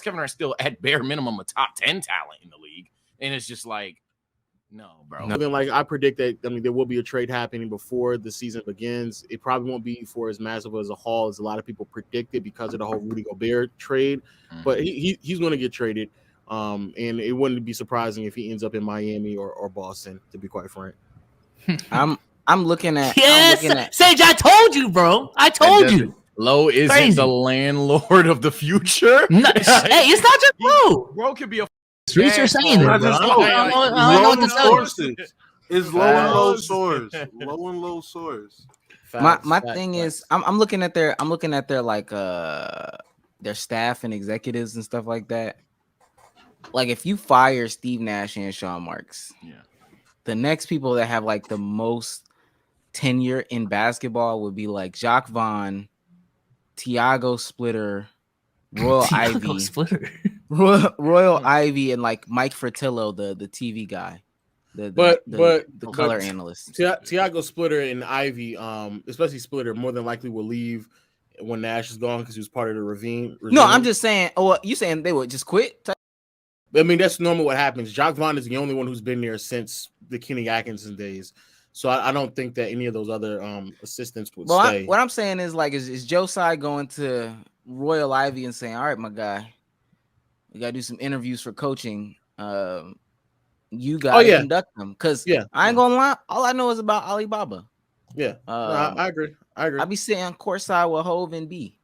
Kevin Durant still at bare minimum a top 10 talent in the league. And it's just like, no, bro. Then, like, I predict that, I mean, there will be a trade happening before the season begins. It probably won't be for as massive as a haul as a lot of people predicted because of the whole Rudy Gobert trade. But he's going to get traded. And it wouldn't be surprising if he ends up in Miami or Boston, to be quite frank. I'm looking at. Sage, I told you, bro. I told you. Low isn't the landlord of the future. No, hey, it's not just Low. Bro could be a Streets are saying it. I don't know what to tell you. It's low and low source. Low and low source. My thing is, I'm looking at their like their staff and executives and stuff like that. Like, if you fire Steve Nash and Sean Marks, the next people that have like the most tenure in basketball would be like Jacques Vaughn, Tiago Splitter, Royal Ivy, Royal Ivy, and like Mike Fratello, the TV guy, the color analyst. Tiago Splitter and Ivy, especially Splitter, more than likely will leave when Nash is gone because he was part of the regime. No, I'm just saying. Oh, you saying they would just quit? I mean, that's normal what happens. Jacques Vaughn is the only one who's been there since the Kenny Atkinson days. So I don't think that any of those other assistants would stay. What I'm saying is, like, is Joe Tsai going to Royal Ivy and saying, all right, my guy, we got to do some interviews for coaching. You got to conduct them. Because I ain't going to lie, all I know is about Alibaba. Yeah, I agree. I'll be sitting on courtside with Hove and B.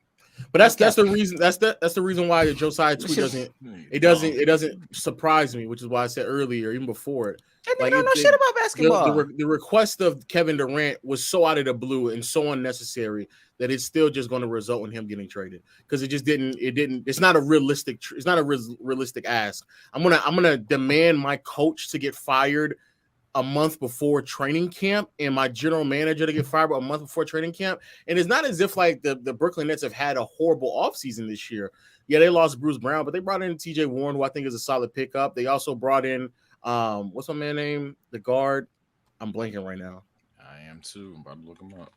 But that's the reason. That's the reason why the Josiah tweet doesn't surprise me, which is why I said earlier, even before it. And they don't know shit about basketball. The request of Kevin Durant was so out of the blue and so unnecessary that it's still just going to result in him getting traded because it didn't. It's not a realistic. It's not a realistic ask. I'm gonna demand my coach to get fired a month before training camp and my general manager to get fired a month before training camp. And it's not as if like the Brooklyn Nets have had a horrible offseason this year. Yeah, they lost Bruce Brown, but they brought in TJ Warren, who I think is a solid pickup. They also brought in what's my man name? The guard. I'm blanking right now. I am too. I'm about to look him up.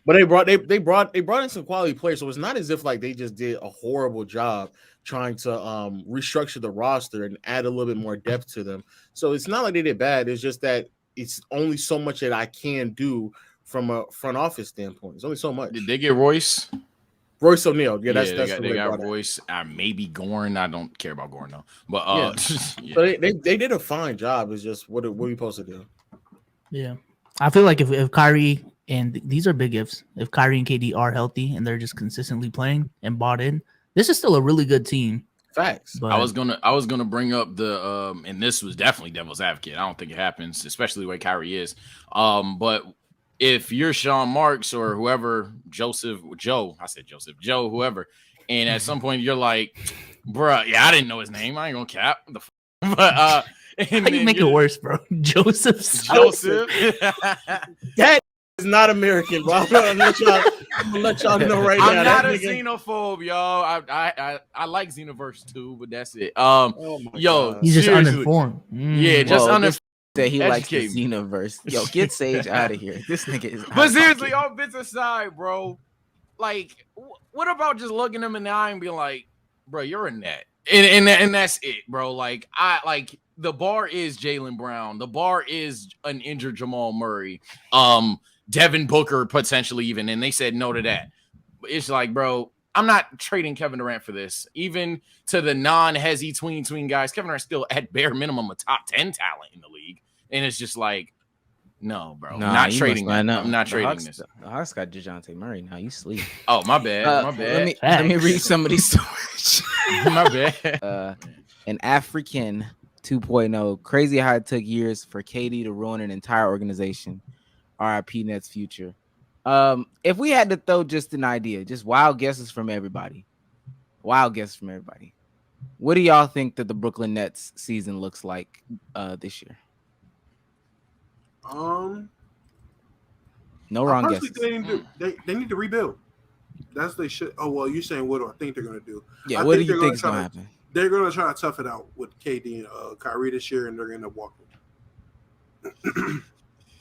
But they brought in some quality players. So it's not as if like they just did a horrible job trying to restructure the roster and add a little bit more depth to them. So it's not like they did bad. It's just that it's only so much that I can do from a front office standpoint. It's only so much. Did they get Royce? Royce O'Neal. Yeah, that's they got Royce. Maybe Goran. I don't care about Goran though. But So they did a fine job. It's just what are we supposed to do? Yeah, I feel like if Kyrie and these are big ifs, if Kyrie and KD are healthy and they're just consistently playing and bought in, this is still a really good team. Facts. But I was gonna bring up the and this was definitely devil's advocate. I don't think it happens, especially the way Kyrie is. But if you're Sean Marks or whoever, Joe, whoever, and at some point you're like, bruh, I didn't know his name. I ain't gonna cap the but how you make it worse, bro? Joseph. That is not American, bro. I'm gonna let y'all know right now. I'm not a xenophobe, y'all. I like Xenoverse too, but that's it. Yo, he's just uninformed. Yeah, just uninformed. That he likes the Xenoverse. Yo, get Sage out of here. This nigga is. But seriously, all bits aside, bro. Like, what about just looking him in the eye and being like, bro, you're a net, and that's it, bro. Like, the bar is Jaylen Brown. The bar is an injured Jamal Murray. Devin Booker potentially even, and they said no to that. It's like, bro, I'm not trading Kevin Durant for this. Even to the non-hezzy tween guys, Kevin Durant's still at bare minimum a top 10 talent in the league. And it's just like, no, bro. Nah, not trading that. I'm not trading this. The Hawks got DeJounte Murray now. You sleep. Oh, my bad. My bad. Let me read some of these stories. My bad. An African 2.0. Crazy how it took years for KD to ruin an entire organization. RIP Nets future. If we had to throw just an idea, just wild guesses from everybody. What do y'all think that the Brooklyn Nets season looks like this year? No wrong guesses. They need to rebuild. That's they should. Oh well, you're saying what do I think they're gonna do? Yeah, what do you think is gonna happen? They're gonna try to tough it out with KD and Kyrie this year, and they're gonna walk them.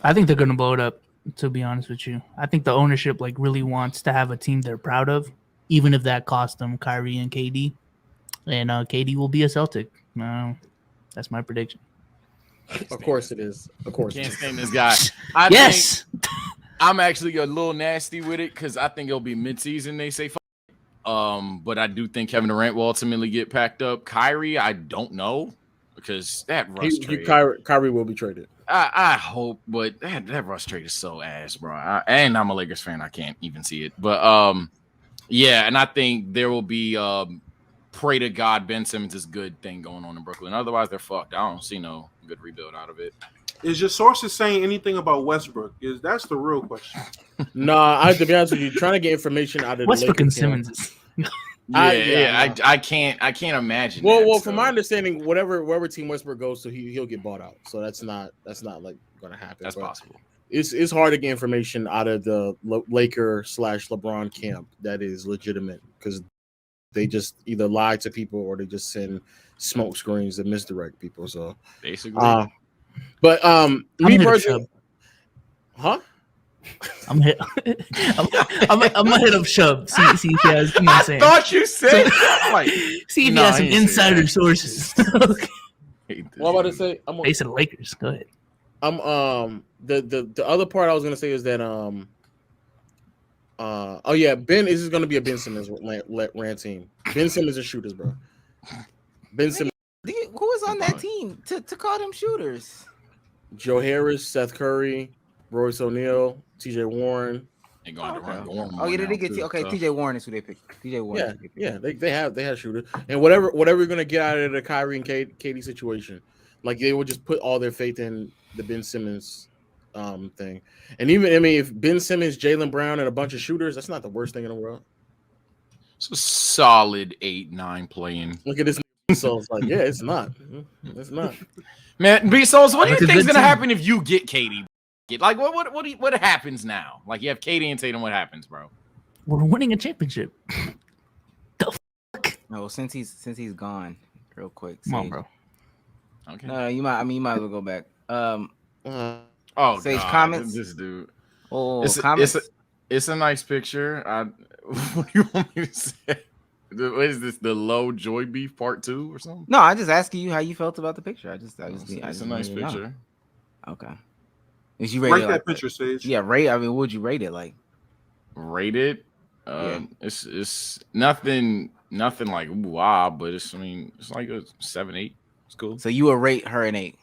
I think they're gonna blow it up. To be honest with you, I think the ownership really wants to have a team they're proud of, even if that cost them Kyrie and KD. and KD will be a Celtic. That's my prediction. Of course it is. Of course. Can't it is. stand this guy. Yes. I'm actually a little nasty with it because I think it'll be midseason. They say, but I do think Kevin Durant will ultimately get packed up. Kyrie, I don't know because that Russ trade. Kyrie will be traded. I hope, but that Russ trade is so ass, bro. And I'm a Lakers fan. I can't even see it. But yeah, and I think there will be pray to God Ben Simmons is good thing going on in Brooklyn. Otherwise, they're fucked. I don't see no good rebuild out of it. Is your sources saying anything about Westbrook? That's the real question. Nah, to be honest with you, trying to get information out of Westbrook the and Lakers Simmons. I can't imagine. Well, from my understanding, wherever Team Westbrook goes to, he'll get bought out. So that's not like going to happen. That's possible. It's hard to get information out of the Laker/LeBron camp that is legitimate because they just either lie to people or they just send smoke screens that misdirect people. So basically, but me personally, huh? I'm ahead of Shub. See if he has. You know what I'm saying? Thought you said like, see if he has some insider sources. What about to say? Face of the Lakers. Go ahead. The other part I was gonna say is that Ben, this is gonna be a Ben Simmons rant team. Ben Simmons is shooters, bro. Ben Simmons. Who is on that team to call them shooters? Joe Harris, Seth Curry, Royce O'Neal, TJ Warren. They going to run Warren. Oh yeah, they get TJ Warren is who they picked. TJ Warren. Yeah, they have shooters. And whatever you're gonna get out of the Kyrie and KD situation, like they would just put all their faith in the Ben Simmons thing. And even if Ben Simmons, Jaylen Brown, and a bunch of shooters, that's not the worst thing in the world. It's a solid 8-9 playing. Look at this. So it's like, yeah, it's not. It's not. Man, B Souls, what do you think is gonna happen if you get KD? Like, what happens now? Like, you have KD and Tatum. What happens, bro? We're winning a championship. The fuck? No, since he's gone, real quick. Come on, bro. Okay. No, you might as well go back. Oh, Sage, God, comments. This dude. Oh, comments. It's a nice picture. What do you want me to say? What is this? The low joy beef part 2 or something? No, I just asking you how you felt about the picture. It's a nice picture. Okay. Is you rate Rate it that picture, Sage? Yeah, rate. I mean, what would you rate it like? Rate it? It's nothing like wow, but it's like a 7-8. It's cool. So you would rate her an 8.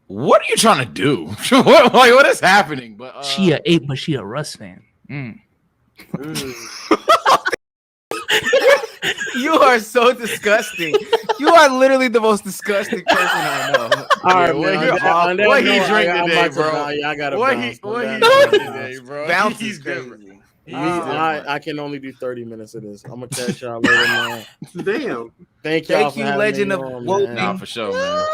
What are you trying to do? what is happening? But she a 8, but she a Russ fan. You are so disgusting. You are literally the most disgusting person I know. All right, what he drink today, bro? I got what he drink today, bro? Bounce He's is different. crazy. I can only do 30 minutes of this. I'm gonna catch y'all later, man. Damn. Thank y'all. Thank you, Legend of on, Woke. Nah, for sure, man.